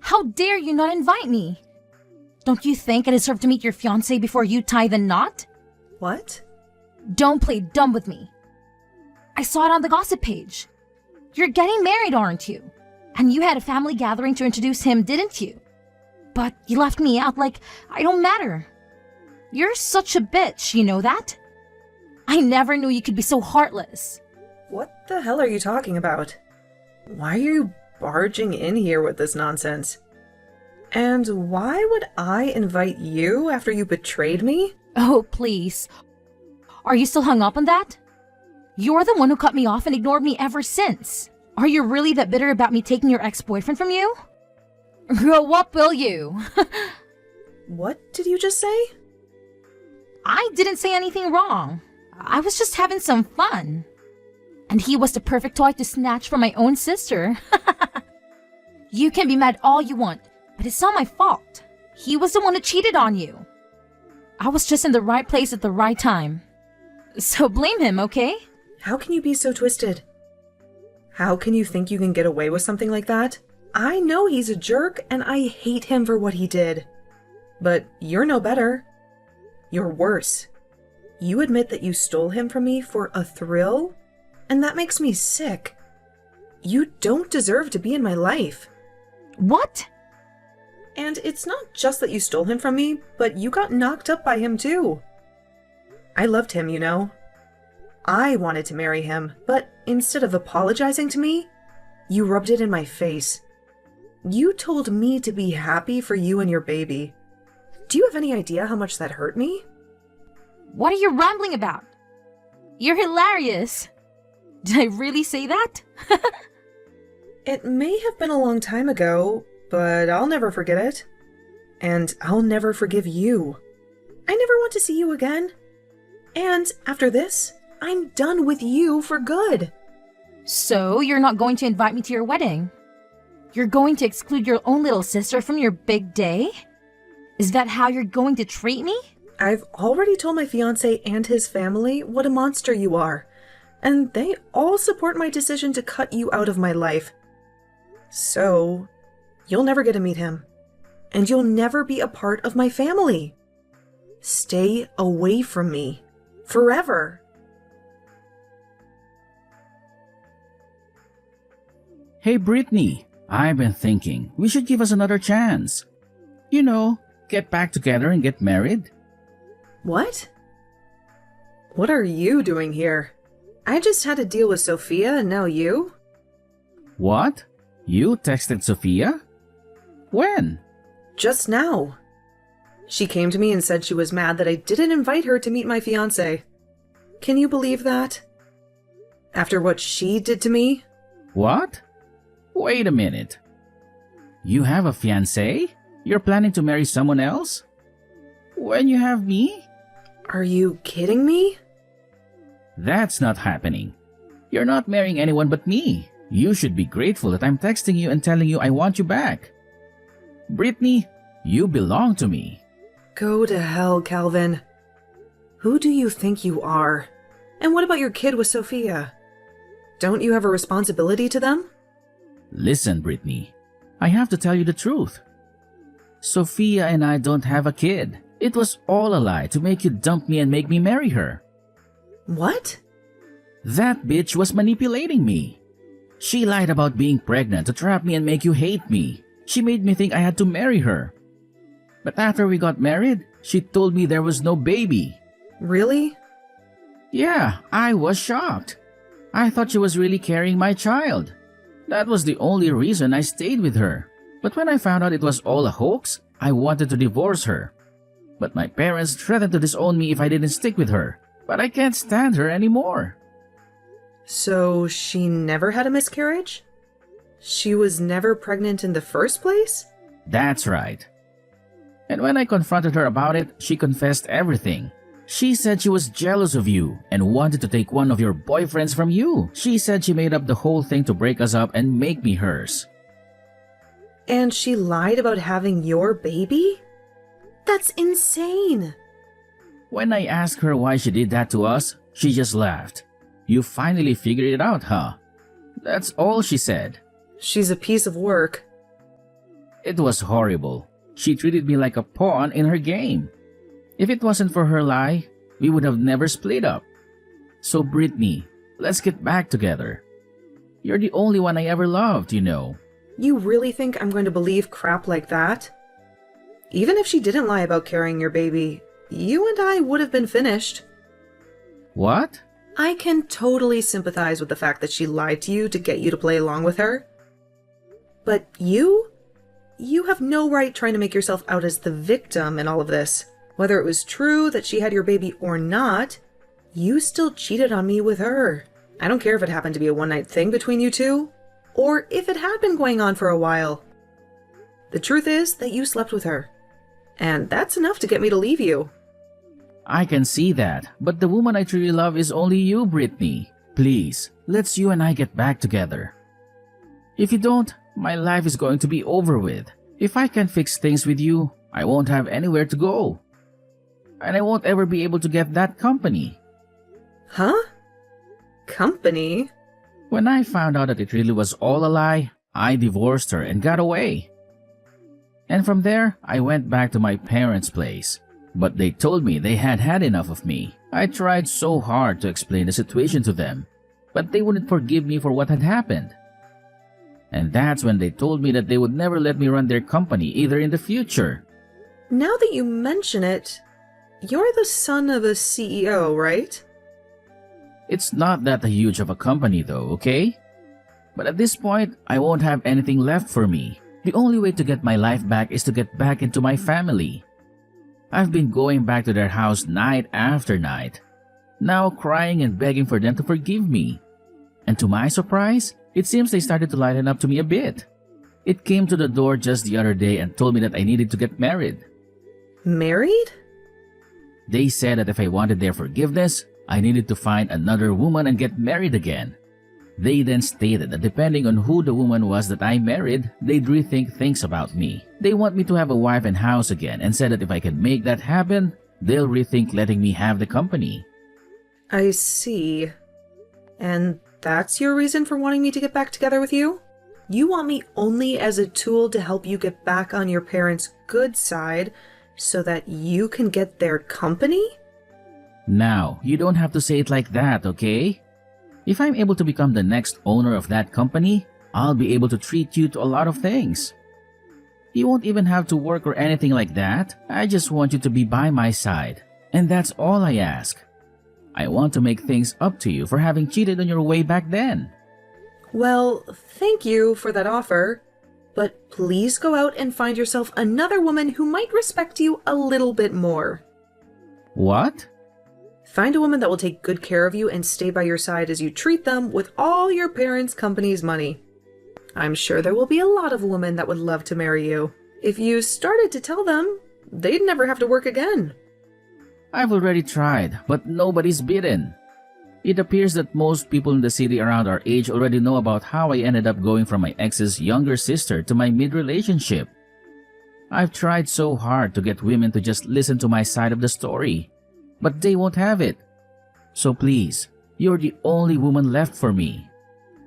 How dare you not invite me? Don't you think I deserve to meet your fiancé before you tie the knot? What? Don't play dumb with me. I saw it on the gossip page. You're getting married, aren't you? And you had a family gathering to introduce him, didn't you? But you left me out like I don't matter. You're such a bitch, you know that? I never knew you could be so heartless. What the hell are you talking about? Why are you barging in here with this nonsense? And why would I invite you after you betrayed me? Oh, please. Are you still hung up on that? You're the one who cut me off and ignored me ever since. Are you really that bitter about me taking your ex-boyfriend from you? Grow up, will you? What did you just say? I didn't say anything wrong. I was just having some fun. And he was the perfect toy to snatch from my own sister. You can be mad all you want, but it's not my fault. He was the one who cheated on you. I was just in the right place at the right time. So blame him, okay? How can you be so twisted? How can you think you can get away with something like that? I know he's a jerk, and I hate him for what he did. But you're no better. You're worse. You admit that you stole him from me for a thrill? And that makes me sick. You don't deserve to be in my life. What? And it's not just that you stole him from me, but you got knocked up by him too. I loved him, you know. I wanted to marry him, but instead of apologizing to me, you rubbed it in my face. You told me to be happy for you and your baby. Do you have any idea how much that hurt me? What are you rambling about? You're hilarious. Did I really say that? It may have been a long time ago, but I'll never forget it. And I'll never forgive you. I never want to see you again. And after this, I'm done with you for good. So you're not going to invite me to your wedding? You're going to exclude your own little sister from your big day? Is that how you're going to treat me? I've already told my fiancé and his family what a monster you are, and they all support my decision to cut you out of my life. So, you'll never get to meet him, and you'll never be a part of my family. Stay away from me. Forever. Hey, Brittany, I've been thinking we should give us another chance. You know, get back together and get married. What? What are you doing here? I just had a deal with Sophia and now you? What? You texted Sophia? When? Just now. She came to me and said she was mad that I didn't invite her to meet my fiancé. Can you believe that? After what she did to me? What? Wait a minute. You have a fiancé? You're planning to marry someone else? When you have me? Are you kidding me? That's not happening. You're not marrying anyone but me. You should be grateful that I'm texting you and telling you I want you back. Brittany, you belong to me. Go to hell, Calvin. Who do you think you are? And what about your kid with Sophia? Don't you have a responsibility to them? Listen, Brittany, I have to tell you the truth. Sophia and I don't have a kid. It was all a lie to make you dump me and make me marry her. What? That bitch was manipulating me. She lied about being pregnant to trap me and make you hate me. She made me think I had to marry her. But after we got married, she told me there was no baby. Really? Yeah, I was shocked. I thought she was really carrying my child. That was the only reason I stayed with her. But when I found out it was all a hoax, I wanted to divorce her. But my parents threatened to disown me if I didn't stick with her. But I can't stand her anymore. So she never had a miscarriage? She was never pregnant in the first place? That's right. And when I confronted her about it, she confessed everything. She said she was jealous of you and wanted to take one of your boyfriends from you. She said she made up the whole thing to break us up and make me hers. And she lied about having your baby? That's insane! When I asked her why she did that to us, she just laughed. You finally figured it out, huh? That's all she said. She's a piece of work. It was horrible. She treated me like a pawn in her game. If it wasn't for her lie, we would have never split up. So Brittany, let's get back together. You're the only one I ever loved, you know. You really think I'm going to believe crap like that? Even if she didn't lie about carrying your baby, you and I would have been finished. What? I can totally sympathize with the fact that she lied to you to get you to play along with her. But you have no right trying to make yourself out as the victim in all of this. Whether it was true that she had your baby or not, you still cheated on me with her. I don't care if it happened to be a one-night thing between you two, or if it had been going on for a while. The truth is that you slept with her, and that's enough to get me to leave you. I can see that, but the woman I truly love is only you, Brittany. Please, let's you and I get back together. If you don't, my life is going to be over with. If I can't fix things with you, I won't have anywhere to go. And I won't ever be able to get that company. Huh? Company? When I found out that it really was all a lie, I divorced her and got away. And from there, I went back to my parents' place. But they told me they had had enough of me. I tried so hard to explain the situation to them, but they wouldn't forgive me for what had happened. And that's when they told me that they would never let me run their company either in the future. Now that you mention it, you're the son of a CEO, right? It's not that huge of a company though, okay? But at this point, I won't have anything left for me. The only way to get my life back is to get back into my family. I've been going back to their house night after night, now crying and begging for them to forgive me. And to my surprise, it seems they started to lighten up to me a bit. It came to the door just the other day and told me that I needed to get married. Married? They said that if I wanted their forgiveness, I needed to find another woman and get married again. They then stated that depending on who the woman was that I married, they'd rethink things about me. They want me to have a wife and house again and said that if I can make that happen, they'll rethink letting me have the company. I see. And that's your reason for wanting me to get back together with you? You want me only as a tool to help you get back on your parents' good side so that you can get their company? Now, you don't have to say it like that, okay? If I'm able to become the next owner of that company, I'll be able to treat you to a lot of things. You won't even have to work or anything like that. I just want you to be by my side. And that's all I ask. I want to make things up to you for having cheated on your way back then. Well, thank you for that offer, but please go out and find yourself another woman who might respect you a little bit more. What? Find a woman that will take good care of you and stay by your side as you treat them with all your parents' company's money. I'm sure there will be a lot of women that would love to marry you. If you started to tell them, they'd never have to work again. I've already tried, but nobody's bitten. It appears that most people in the city around our age already know about how I ended up going from my ex's younger sister to my mid-relationship. I've tried so hard to get women to just listen to my side of the story, but they won't have it. So please, you're the only woman left for me.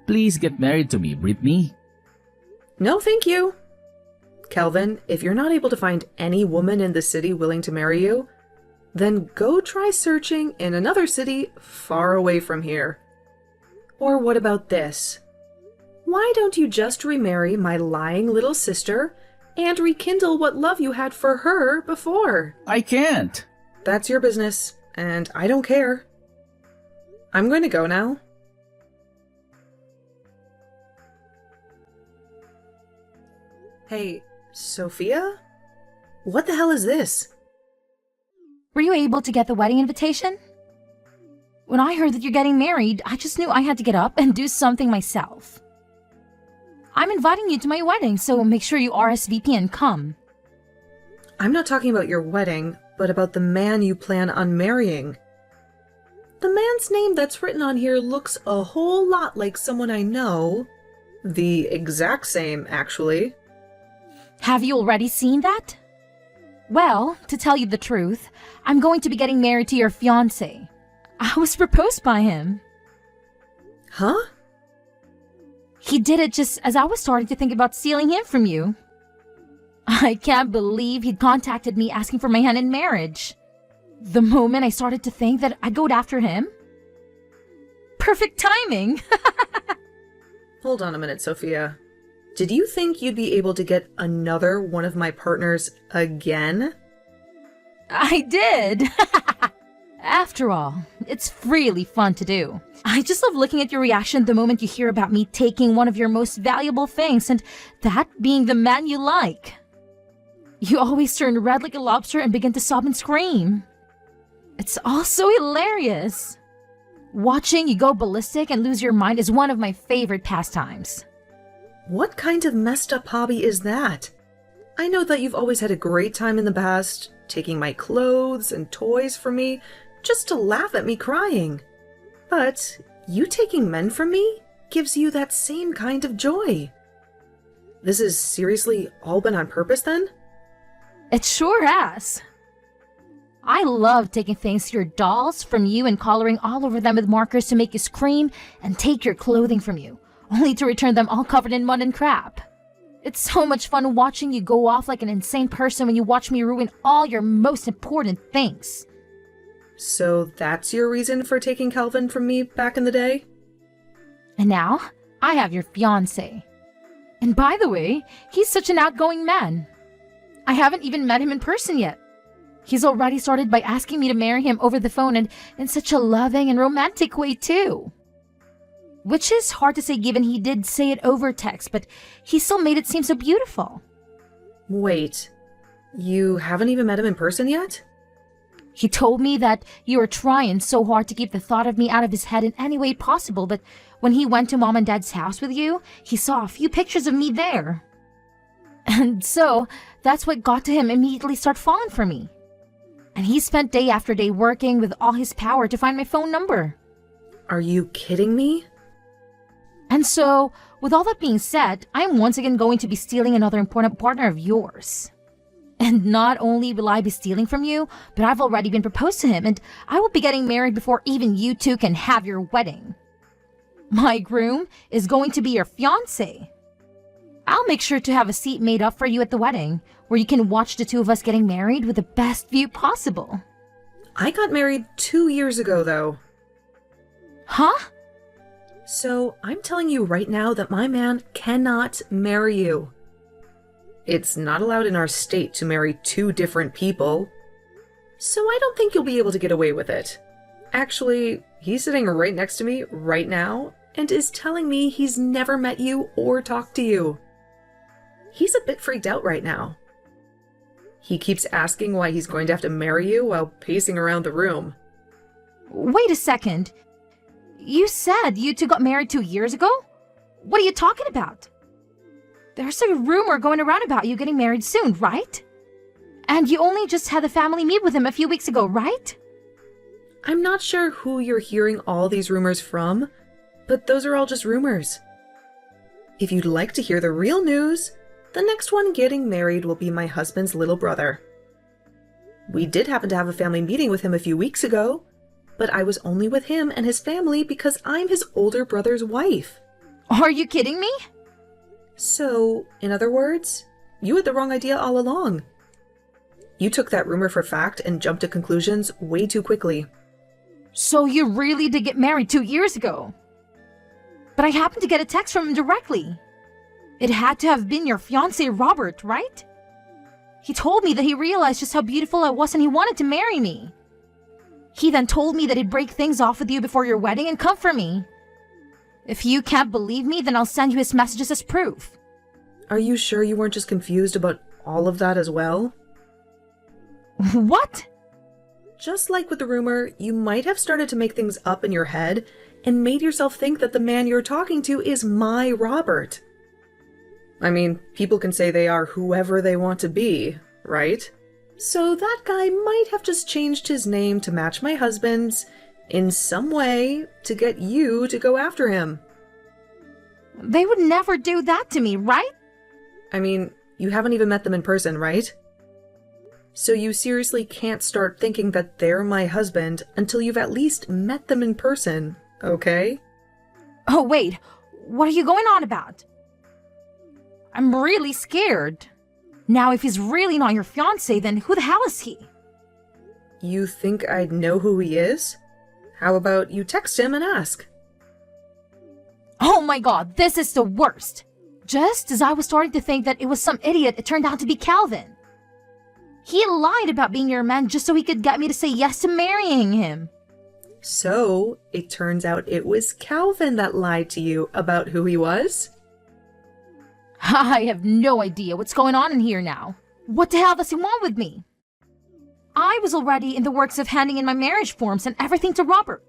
Please get married to me, Brittany. No, thank you. Kelvin, if you're not able to find any woman in the city willing to marry you, then go try searching in another city far away from here. Or what about this? Why don't you just remarry my lying little sister and rekindle what love you had for her before? I can't. That's your business, and I don't care. I'm going to go now. Hey, Sophia? What the hell is this? Were you able to get the wedding invitation? When I heard that you're getting married, I just knew I had to get up and do something myself. I'm inviting you to my wedding, so make sure you RSVP and come. I'm not talking about your wedding, but about the man you plan on marrying. The man's name that's written on here looks a whole lot like someone I know. The exact same, actually. Have you already seen that? Well, to tell you the truth, I'm going to be getting married to your fiancé. I was proposed by him. Huh? He did it just as I was starting to think about stealing him from you. I can't believe he'd contacted me asking for my hand in marriage. The moment I started to think that I'd go after him. Perfect timing. Hold on a minute, Sophia. Did you think you'd be able to get another one of my partners again? I did. After all, it's really fun to do. I just love looking at your reaction the moment you hear about me taking one of your most valuable things, and that being the man you like. You always turn red like a lobster and begin to sob and scream. It's all so hilarious. Watching you go ballistic and lose your mind is one of my favorite pastimes. What kind of messed up hobby is that? I know that you've always had a great time in the past, taking my clothes and toys from me just to laugh at me crying. But you taking men from me gives you that same kind of joy. This has seriously all been on purpose then? It sure has. I love taking things to your dolls from you and coloring all over them with markers to make you scream, and take your clothing from you, only to return them all covered in mud and crap. It's so much fun watching you go off like an insane person when you watch me ruin all your most important things. So that's your reason for taking Calvin from me back in the day? And now, I have your fiancé. And by the way, he's such an outgoing man. I haven't even met him in person yet. He's already started by asking me to marry him over the phone, and in such a loving and romantic way too. Which is hard to say given he did say it over text, but he still made it seem so beautiful. Wait, you haven't even met him in person yet? He told me that you were trying so hard to keep the thought of me out of his head in any way possible, but when he went to Mom and Dad's house with you, he saw a few pictures of me there. And so, that's what got to him immediately start falling for me. And he spent day after day working with all his power to find my phone number. Are you kidding me? And so, with all that being said, I am once again going to be stealing another important partner of yours. And not only will I be stealing from you, but I've already been proposed to him, and I will be getting married before even you two can have your wedding. My groom is going to be your fiancé. I'll make sure to have a seat made up for you at the wedding, where you can watch the two of us getting married with the best view possible. I got married 2 years ago, though. Huh? So I'm telling you right now that my man cannot marry you. It's not allowed in our state to marry two different people. So I don't think you'll be able to get away with it. Actually, he's sitting right next to me right now and is telling me he's never met you or talked to you. He's a bit freaked out right now. He keeps asking why he's going to have to marry you while pacing around the room. Wait a second. You said you two got married 2 years ago? What are you talking about? There's a rumor going around about you getting married soon, right? And you only just had the family meet with him a few weeks ago, right? I'm not sure who you're hearing all these rumors from, but those are all just rumors. If you'd like to hear the real news, the next one getting married will be my husband's little brother. We did happen to have a family meeting with him a few weeks ago, but I was only with him and his family because I'm his older brother's wife. Are you kidding me? So, in other words, you had the wrong idea all along. You took that rumor for fact and jumped to conclusions way too quickly. So you really did get married 2 years ago? But I happened to get a text from him directly. It had to have been your fiancé, Robert, right? He told me that he realized just how beautiful I was and he wanted to marry me. He then told me that he'd break things off with you before your wedding and come for me. If you can't believe me, then I'll send you his messages as proof. Are you sure you weren't just confused about all of that as well? What? Just like with the rumor, you might have started to make things up in your head and made yourself think that the man you're talking to is my Robert. I mean, people can say they are whoever they want to be, right? So that guy might have just changed his name to match my husband's in some way to get you to go after him. They would never do that to me, right? I mean, you haven't even met them in person, right? So you seriously can't start thinking that they're my husband until you've at least met them in person, okay? Oh, wait. What are you going on about? I'm really scared. Now, if he's really not your fiancé, then who the hell is he? You think I'd know who he is? How about you text him and ask? Oh my god, this is the worst! Just as I was starting to think that it was some idiot, it turned out to be Calvin. He lied about being your man just so he could get me to say yes to marrying him. So, it turns out it was Calvin that lied to you about who he was? I have no idea what's going on in here now. What the hell does he want with me? I was already in the works of handing in my marriage forms and everything to Robert.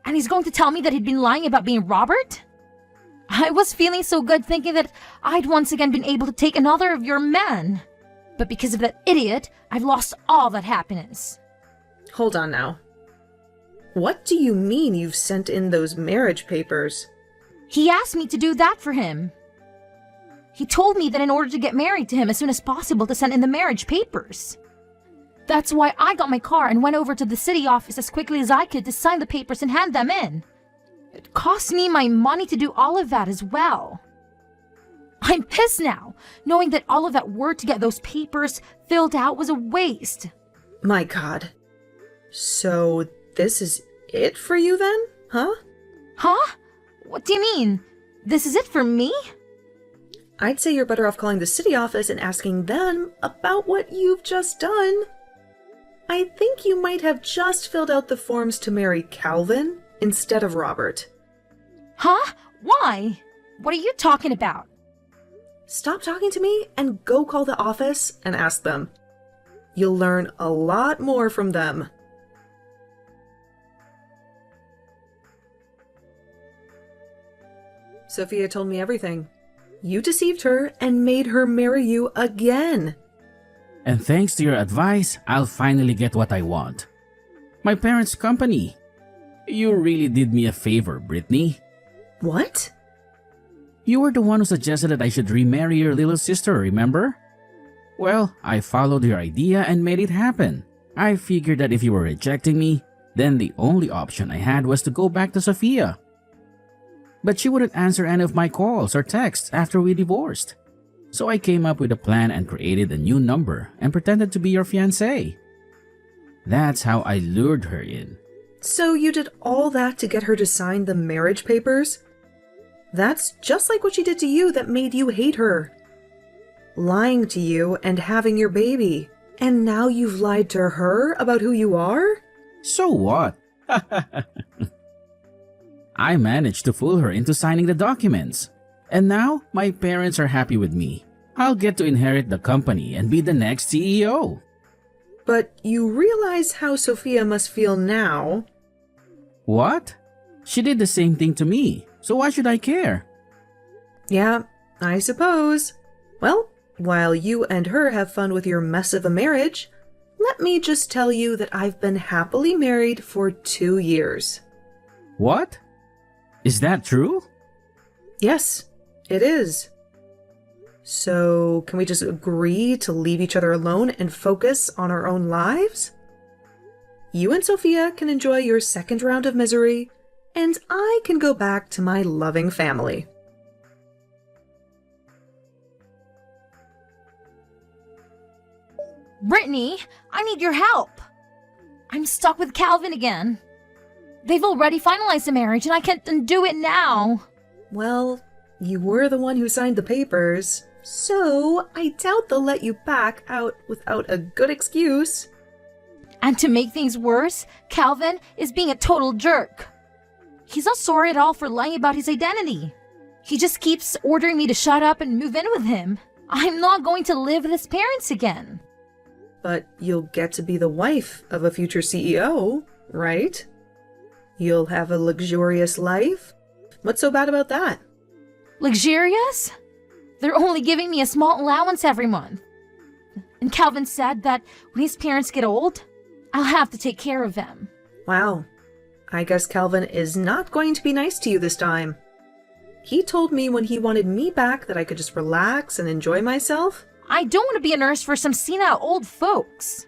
And he's going to tell me that he'd been lying about being Robert? I was feeling so good thinking that I'd once again been able to take another of your men. But because of that idiot, I've lost all that happiness. Hold on now. What do you mean you've sent in those marriage papers? He asked me to do that for him. He told me that in order to get married to him as soon as possible to send in the marriage papers. That's why I got my car and went over to the city office as quickly as I could to sign the papers and hand them in. It cost me my money to do all of that as well. I'm pissed now, knowing that all of that work to get those papers filled out was a waste. My god. So, this is it for you then? Huh? Huh? What do you mean? This is it for me? I'd say you're better off calling the city office and asking them about what you've just done. I think you might have just filled out the forms to marry Calvin instead of Robert. Huh? Why? What are you talking about? Stop talking to me and go call the office and ask them. You'll learn a lot more from them. Sophia told me everything. You deceived her and made her marry you again. And thanks to your advice, I'll finally get what I want. My parents' company. You really did me a favor, Brittany. What? You were the one who suggested that I should remarry your little sister, remember? Well, I followed your idea and made it happen. I figured that if you were rejecting me, then the only option I had was to go back to Sophia. But she wouldn't answer any of my calls or texts after we divorced. So I came up with a plan and created a new number and pretended to be your fiancé. That's how I lured her in. So you did all that to get her to sign the marriage papers? That's just like what she did to you that made you hate her. Lying to you and having your baby. And now you've lied to her about who you are? So what? I managed to fool her into signing the documents. And now, my parents are happy with me. I'll get to inherit the company and be the next CEO. But you realize how Sophia must feel now. What? She did the same thing to me, so why should I care? Yeah, I suppose. Well, while you and her have fun with your mess of a marriage, let me just tell you that I've been happily married for 2 years. What? Is that true? Yes, it is. So, can we just agree to leave each other alone and focus on our own lives? You and Sophia can enjoy your second round of misery, and I can go back to my loving family. Brittany, I need your help. I'm stuck with Calvin again. They've already finalized the marriage and I can't undo it now. Well, you were the one who signed the papers, so I doubt they'll let you back out without a good excuse. And to make things worse, Calvin is being a total jerk. He's not sorry at all for lying about his identity. He just keeps ordering me to shut up and move in with him. I'm not going to live with his parents again. But you'll get to be the wife of a future CEO, right? You'll have a luxurious life. What's so bad about that? Luxurious? They're only giving me a small allowance every month. And Calvin said that when his parents get old, I'll have to take care of them. Wow. I guess Calvin is not going to be nice to you this time. He told me when he wanted me back that I could just relax and enjoy myself. I don't want to be a nurse for some senile old folks.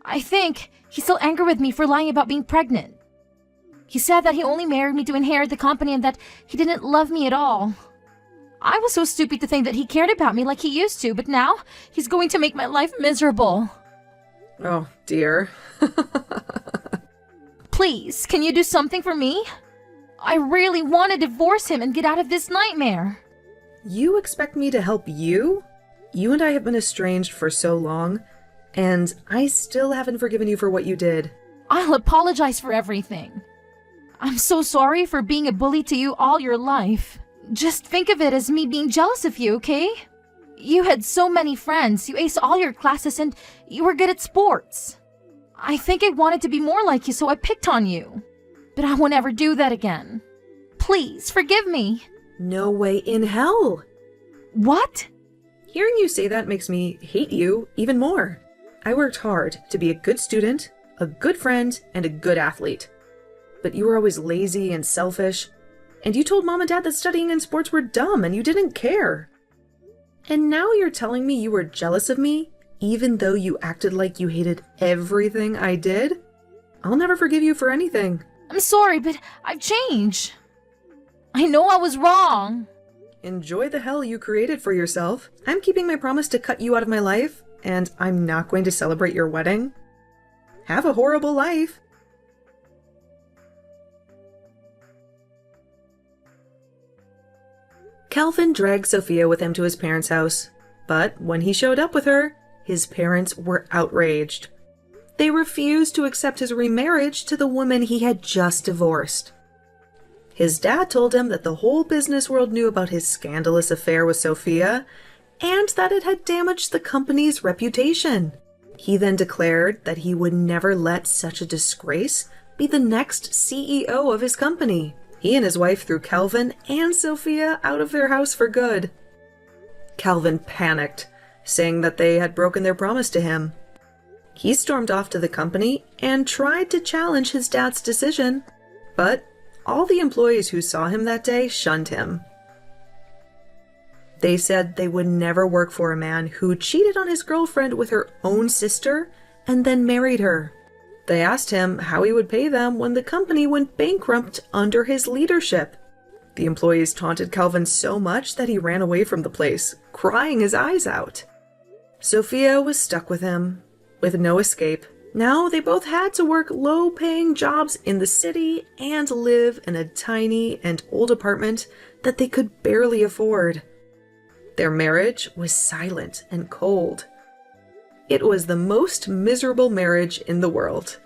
I think he's still angry with me for lying about being pregnant. He said that he only married me to inherit the company and that he didn't love me at all. I was so stupid to think that he cared about me like he used to, but now he's going to make my life miserable. Oh, dear. Please, can you do something for me? I really want to divorce him and get out of this nightmare. You expect me to help you? You and I have been estranged for so long, and I still haven't forgiven you for what you did. I'll apologize for everything. I'm so sorry for being a bully to you all your life. Just think of it as me being jealous of you, okay? You had so many friends, you aced all your classes, and you were good at sports. I think I wanted to be more like you, so I picked on you. But I won't ever do that again. Please, forgive me. No way in hell! What? Hearing you say that makes me hate you even more. I worked hard to be a good student, a good friend, and a good athlete. But you were always lazy and selfish, and you told Mom and Dad that studying and sports were dumb and you didn't care. And now you're telling me you were jealous of me, even though you acted like you hated everything I did? I'll never forgive you for anything. I'm sorry, but I've changed. I know I was wrong. Enjoy the hell you created for yourself. I'm keeping my promise to cut you out of my life, and I'm not going to celebrate your wedding. Have a horrible life. Calvin dragged Sophia with him to his parents' house, but when he showed up with her, his parents were outraged. They refused to accept his remarriage to the woman he had just divorced. His dad told him that the whole business world knew about his scandalous affair with Sophia, and that it had damaged the company's reputation. He then declared that he would never let such a disgrace be the next CEO of his company. He and his wife threw Calvin and Sophia out of their house for good. Calvin panicked, saying that they had broken their promise to him. He stormed off to the company and tried to challenge his dad's decision, but all the employees who saw him that day shunned him. They said they would never work for a man who cheated on his girlfriend with her own sister and then married her. They asked him how he would pay them when the company went bankrupt under his leadership. The employees taunted Calvin so much that he ran away from the place, crying his eyes out. Sophia was stuck with him, with no escape. Now they both had to work low-paying jobs in the city and live in a tiny and old apartment that they could barely afford. Their marriage was silent and cold. It was the most miserable marriage in the world.